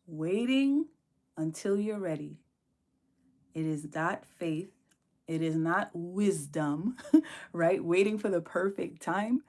Waiting until you're ready. It is not faith. It is not wisdom, right? Waiting for the perfect time.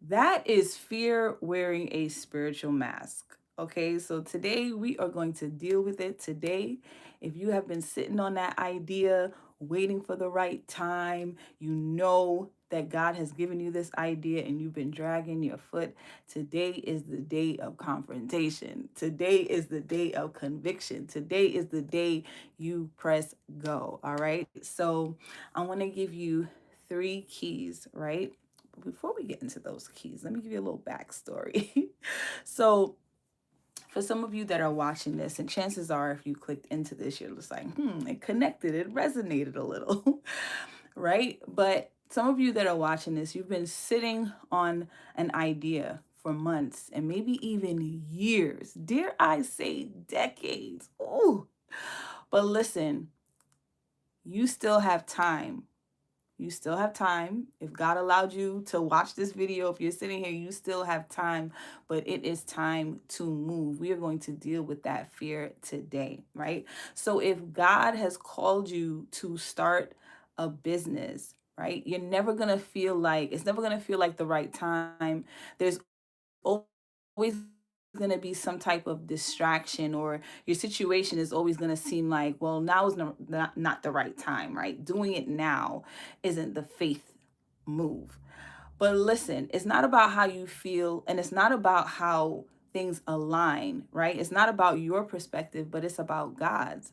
That is fear wearing a spiritual mask. Okay, so today we are going to deal with it today. If you have been sitting on that idea, waiting for the right time, you know that God has given you this idea and you've been dragging your foot. Today is the day of confrontation. Today is the day of conviction. Today is the day you press go. All right, so I want to give you three keys, right? Before we get into those keys, let me give you a little backstory. So, for some of you that are watching this, and chances are if you clicked into this, you're just like, it connected, it resonated a little, right? But some of you that are watching this, you've been sitting on an idea for months and maybe even years. Dare I say decades? Ooh. But listen, you still have time. You still have time. If God allowed you to watch this video, if you're sitting here, you still have time, but it is time to move. We are going to deal with that fear today, right? So if God has called you to start a business, right? You're never going to feel like it's never going to feel like the right time. There's always going to be some type of distraction, or your situation is always going to seem like, well, now is not the right time, right? Doing it now isn't the faith move. But listen, it's not about how you feel, and it's not about how things align, right? It's not about your perspective, but it's about God's.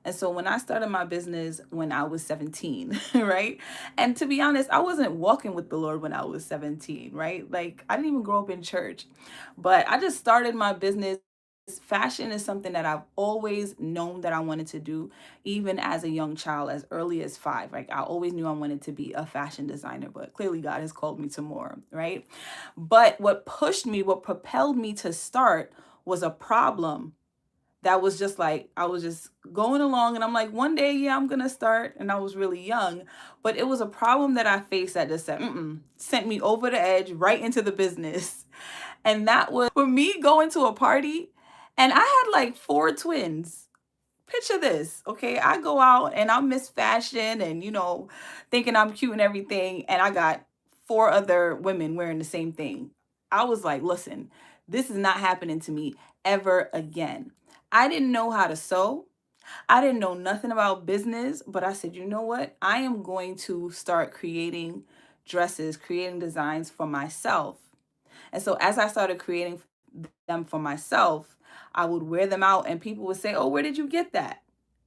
And so when I started my business when I was 17, right? And to be honest, I wasn't walking with the Lord when I was 17, right? Like I didn't even grow up in church, but I just started my business. Fashion is something that I've always known that I wanted to do, even as a young child, as early as 5. Like I always knew I wanted to be a fashion designer, but clearly God has called me to more, right? But what pushed me, what propelled me to start was a problem that was just like I was just going along and I'm like, one day, yeah, I'm gonna start. And I was really young, but it was a problem that I faced that just said, sent me over the edge right into the business. And that was for me going to a party and I had like 4 twins. Picture this, okay? I go out and I'm Miss Fashion and, thinking I'm cute and everything. And I got 4 other women wearing the same thing. I was like, listen, this is not happening to me ever again. I didn't know how to sew. I didn't know nothing about business, but I said, you know what? I am going to start creating dresses, creating designs for myself. And so as I started creating them for myself, I would wear them out and people would say, "Oh, where did you get that?"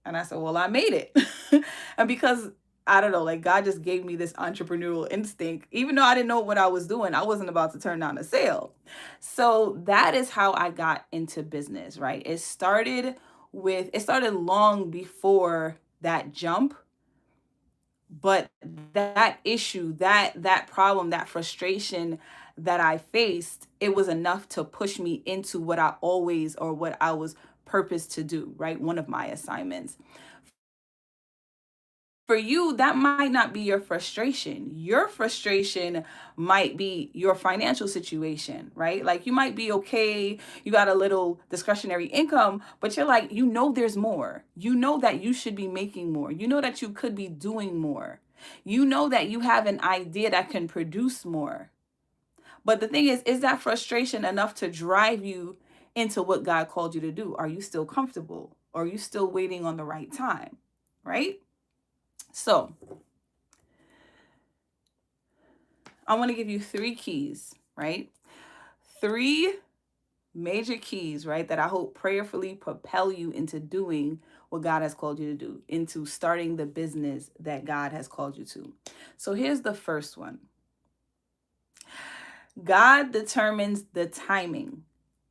And I said, "Well, I made it." And because I don't know, like God just gave me this entrepreneurial instinct. Even though I didn't know what I was doing, I wasn't about to turn down a sale. So that is how I got into business, right? It started long before that jump, but that issue, that problem, that frustration that I faced, it was enough to push me into what I was purposed to do, right? One of my assignments. For you, that might not be your frustration. Your frustration might be your financial situation, right? Like you might be okay, you got a little discretionary income, but you're like, there's more. You know that you should be making more. You know that you could be doing more. You know that you have an idea that can produce more. But the thing is that frustration enough to drive you into what God called you to do? Are you still comfortable? Or are you still waiting on the right time? Right? So, I want to give you 3 keys, right? 3 major keys, right, that I hope prayerfully propel you into doing what God has called you to do, into starting the business that God has called you to. So here's the first one. God determines the timing.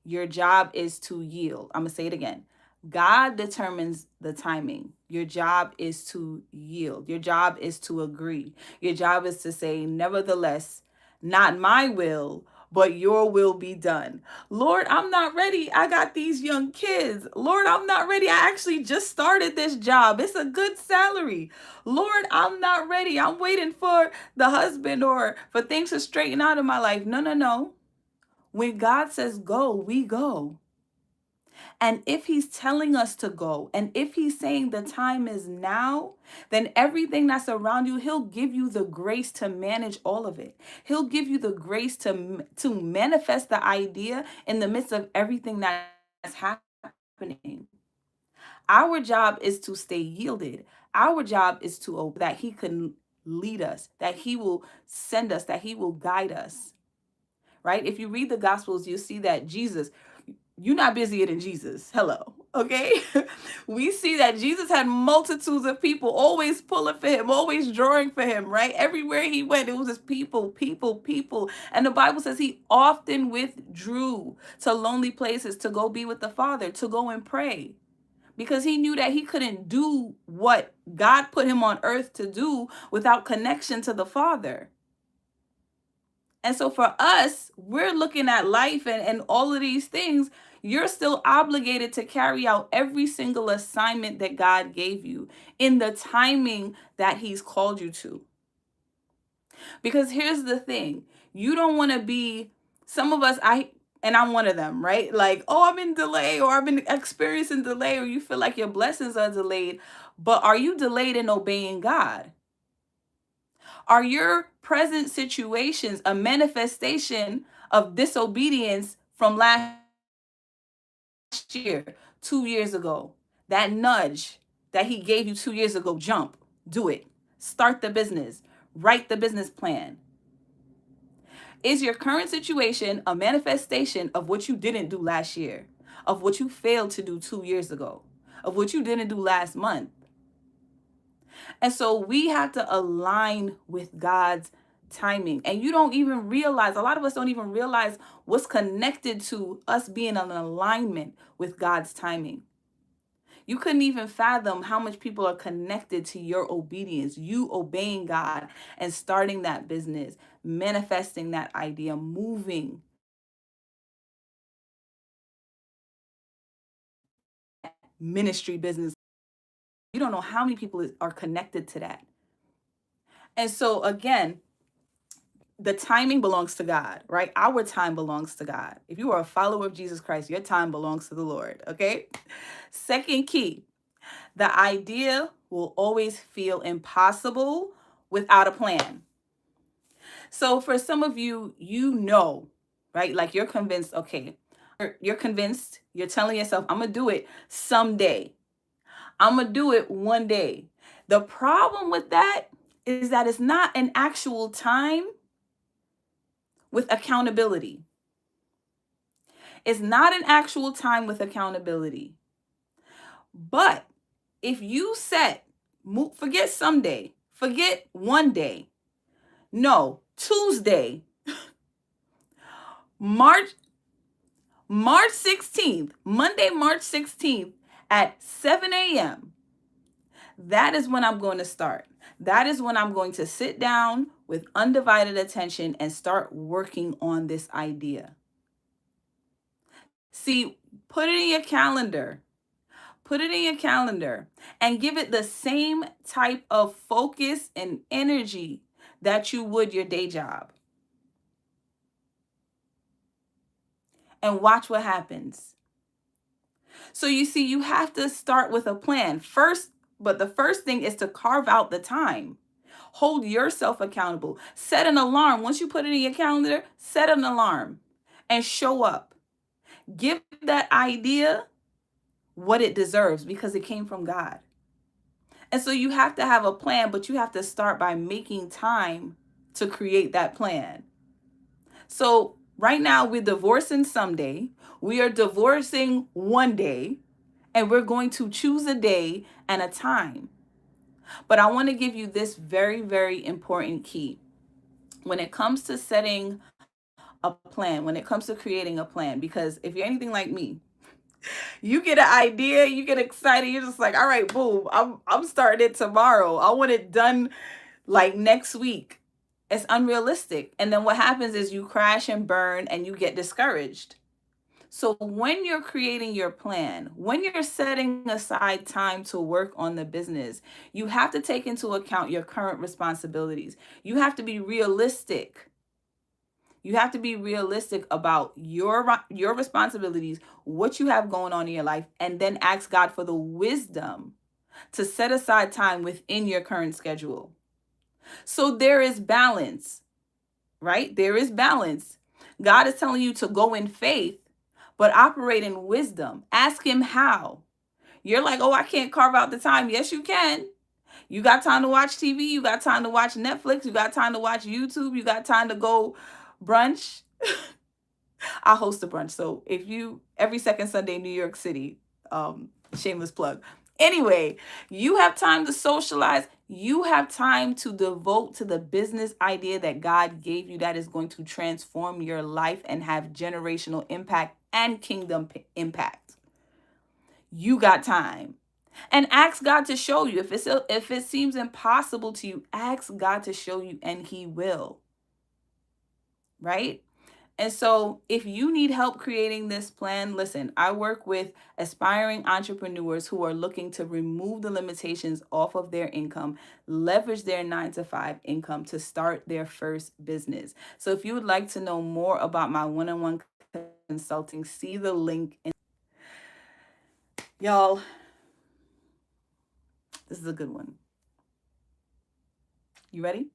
Your job is to yield. I'm going to say it again. God determines the timing. Your job is to yield. Your job is to agree. Your job is to say, nevertheless, not my will, but your will be done. Lord, I'm not ready. I got these young kids. Lord, I'm not ready. I actually just started this job. It's a good salary. Lord, I'm not ready. I'm waiting for the husband or for things to straighten out in my life. No, no, no. When God says go, we go. And if he's telling us to go, and if he's saying the time is now, then everything that's around you, he'll give you the grace to manage all of it. He'll give you the grace to manifest the idea in the midst of everything that's happening. Our job is to stay yielded. Our job is to obey, that he can lead us, that he will send us, that he will guide us. Right? If you read the Gospels, you'll see that Jesus, you're not busier than Jesus. Hello. Okay. We see that Jesus had multitudes of people always pulling for him, always drawing for him, right? Everywhere he went, it was just people, people, people. And the Bible says he often withdrew to lonely places to go be with the Father, to go and pray, because he knew that he couldn't do what God put him on earth to do without connection to the Father. And so for us, we're looking at life and all of these things. You're still obligated to carry out every single assignment that God gave you in the timing that he's called you to. Because here's the thing, you don't want to be, some of us, and I'm one of them, right? Like, oh, I'm in delay, or I've been experiencing delay, or you feel like your blessings are delayed. But are you delayed in obeying God? Are your present situations a manifestation of disobedience from last year, 2 years ago? That nudge that he gave you 2 years ago, jump, do it, start the business, write the business plan. Is your current situation a manifestation of what you didn't do last year, of what you failed to do 2 years ago, of what you didn't do last month? And so we have to align with God's timing. And you don't even realize, a lot of us don't even realize what's connected to us being in alignment with God's timing. You couldn't even fathom how much people are connected to your obedience, you obeying God and starting that business, manifesting that idea, moving ministry business. You don't know how many people are connected to that. And so, again, the timing belongs to God, right? Our time belongs to God. If you are a follower of Jesus Christ, your time belongs to the Lord, okay? Second key, the idea will always feel impossible without a plan. So for some of you, right? Like you're convinced, okay, you're convinced, you're telling yourself, I'm going to do it someday. I'm going to do it one day. The problem with that is that it's not an actual time with accountability. It's not an actual time with accountability. But if you forget someday, forget one day, no, Tuesday, March 16th, Monday, March 16th at 7 a.m., that is when I'm going to start. That is when I'm going to sit down with undivided attention and start working on this idea. See, put it in your calendar. Put it in your calendar and give it the same type of focus and energy that you would your day job. And watch what happens. So you see, you have to start with a plan first, but the first thing is to carve out the time. Hold yourself accountable. Set an alarm. Once you put it in your calendar, set an alarm and show up. Give that idea what it deserves because it came from God. And so you have to have a plan, but you have to start by making time to create that plan. So right now we're divorcing someday. We are divorcing one day, and we're going to choose a day and a time. But I want to give you this very, very important key. When it comes to setting a plan, when it comes to creating a plan, because if you're anything like me, you get an idea, you get excited, you're just like, all right, boom, I'm starting it tomorrow. I want it done like next week. It's unrealistic. And then what happens is you crash and burn and you get discouraged. So when you're creating your plan, when you're setting aside time to work on the business, you have to take into account your current responsibilities. You have to be realistic. You have to be realistic about your responsibilities, what you have going on in your life, and then ask God for the wisdom to set aside time within your current schedule. So there is balance, right? There is balance. God is telling you to go in faith, but operate in wisdom. Ask him how. You're like, oh, I can't carve out the time. Yes, you can. You got time to watch TV. You got time to watch Netflix. You got time to watch YouTube. You got time to go brunch. I host a brunch. So if you, every second Sunday in New York City, shameless plug. Anyway, you have time to socialize. You have time to devote to the business idea that God gave you that is going to transform your life and have generational impact and kingdom impact. You got time. And ask God to show you. If it seems impossible to you, ask God to show you and he will. Right? And so if you need help creating this plan, listen, I work with aspiring entrepreneurs who are looking to remove the limitations off of their income, leverage their 9-to-5 income to start their first business. So if you would like to know more about my one-on-one consulting, see the link. Y'all, this is a good one. You ready?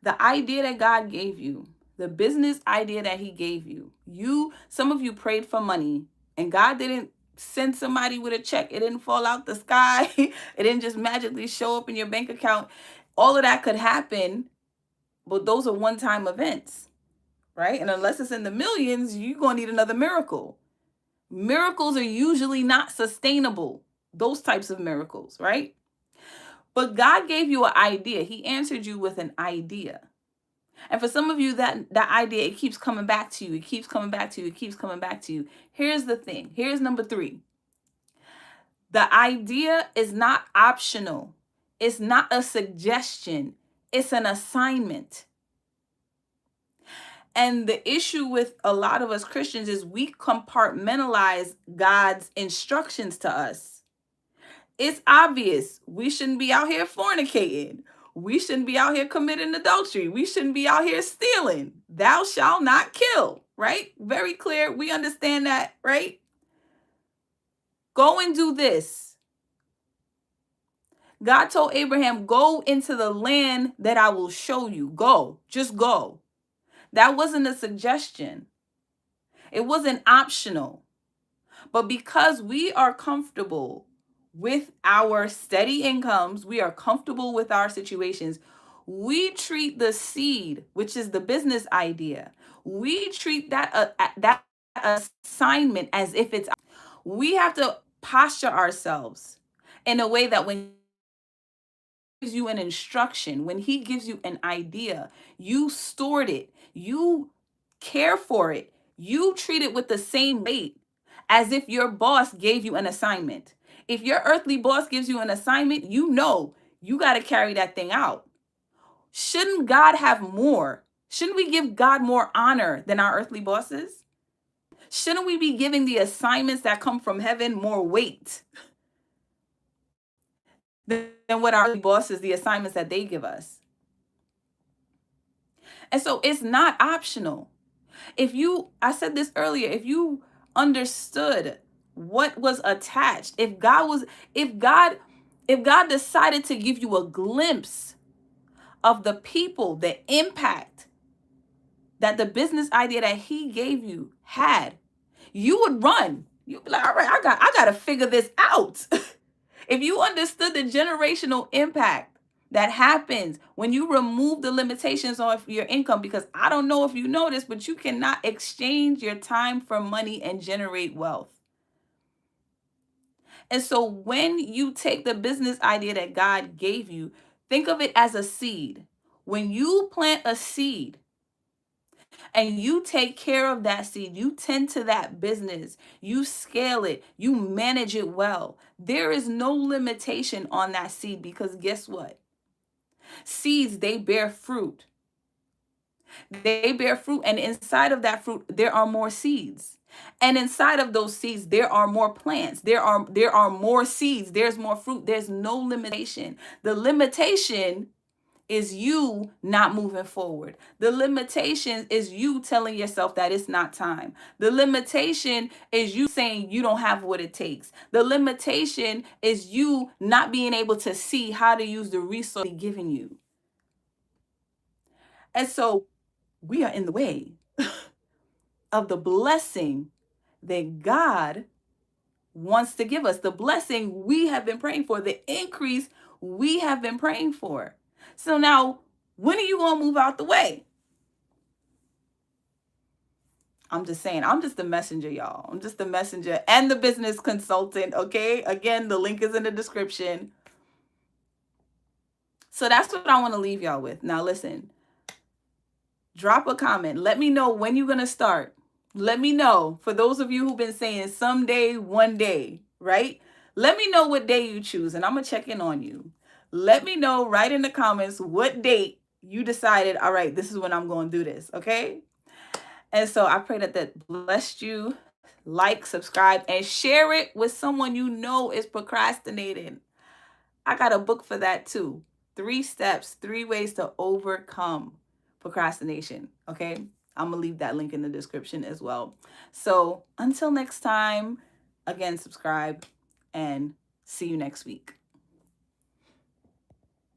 The idea that God gave you, the business idea that he gave you, some of you prayed for money and God didn't send somebody with a check. It didn't fall out the sky. It didn't just magically show up in your bank account. All of that could happen, but those are one-time events, right? And unless it's in the millions, you're going to need another miracle. Miracles are usually not sustainable, those types of miracles, right? But God gave you an idea. He answered you with an idea. And for some of you, that idea, it keeps coming back to you. It keeps coming back to you. It keeps coming back to you. Here's the thing. Here's number 3. The idea is not optional. It's not a suggestion. It's an assignment. And the issue with a lot of us Christians is we compartmentalize God's instructions to us. It's obvious we shouldn't be out here fornicating. We shouldn't be out here committing adultery. We shouldn't be out here stealing. Thou shalt not kill, right? Very clear. We understand that, right? Go and do this. God told Abraham, go into the land that I will show you. Go, just go. That wasn't a suggestion. It wasn't optional. But because we are comfortable with our steady incomes, we are comfortable with our situations, we treat the seed, which is the business idea, we treat that assignment as if it's, we have to posture ourselves in a way that when he gives you an instruction, when he gives you an idea, you stored it, you care for it, you treat it with the same weight as if your boss gave you an assignment. If your earthly boss gives you an assignment, you know you got to carry that thing out. Shouldn't God have more? Shouldn't we give God more honor than our earthly bosses? Shouldn't we be giving the assignments that come from heaven more weight than what our earthly bosses, the assignments that they give us? And so it's not optional. I said this earlier, if you understood what was attached, if God decided to give you a glimpse of the people, the impact that the business idea that he gave you had, you would run. You'd be like, all right, I got to figure this out. If you understood the generational impact that happens when you remove the limitations of your income, because I don't know if you know this, but you cannot exchange your time for money and generate wealth. And so when you take the business idea that God gave you, think of it as a seed. When you plant a seed and you take care of that seed, you tend to that business, you scale it, you manage it well, there is no limitation on that seed, because guess what? Seeds, they bear fruit. They bear fruit, and inside of that fruit, there are more seeds. And inside of those seeds, there are more plants. There are more seeds. There's more fruit. There's no limitation. The limitation is you not moving forward. The limitation is you telling yourself that it's not time. The limitation is you saying you don't have what it takes. The limitation is you not being able to see how to use the resource given you. And so we are in the way of the blessing that God wants to give us, the blessing we have been praying for, the increase we have been praying for. So now, when are you going to move out the way? I'm just saying, I'm just the messenger, y'all. I'm just the messenger and the business consultant, okay? Again, the link is in the description. So that's what I want to leave y'all with. Now, listen, drop a comment. Let me know when you're going to start. Let me know. For those of you who've been saying someday, one day, right? Let me know what day you choose, and I'm going to check in on you. Let me know right in the comments what date you decided, all right, this is when I'm going to do this, okay? And so I pray that blessed you. Like, subscribe, and share it with someone you know is procrastinating. I got a book for that too. 3 steps, 3 ways to overcome procrastination. Okay. I'm going to leave that link in the description as well. So until next time, again, subscribe and see you next week.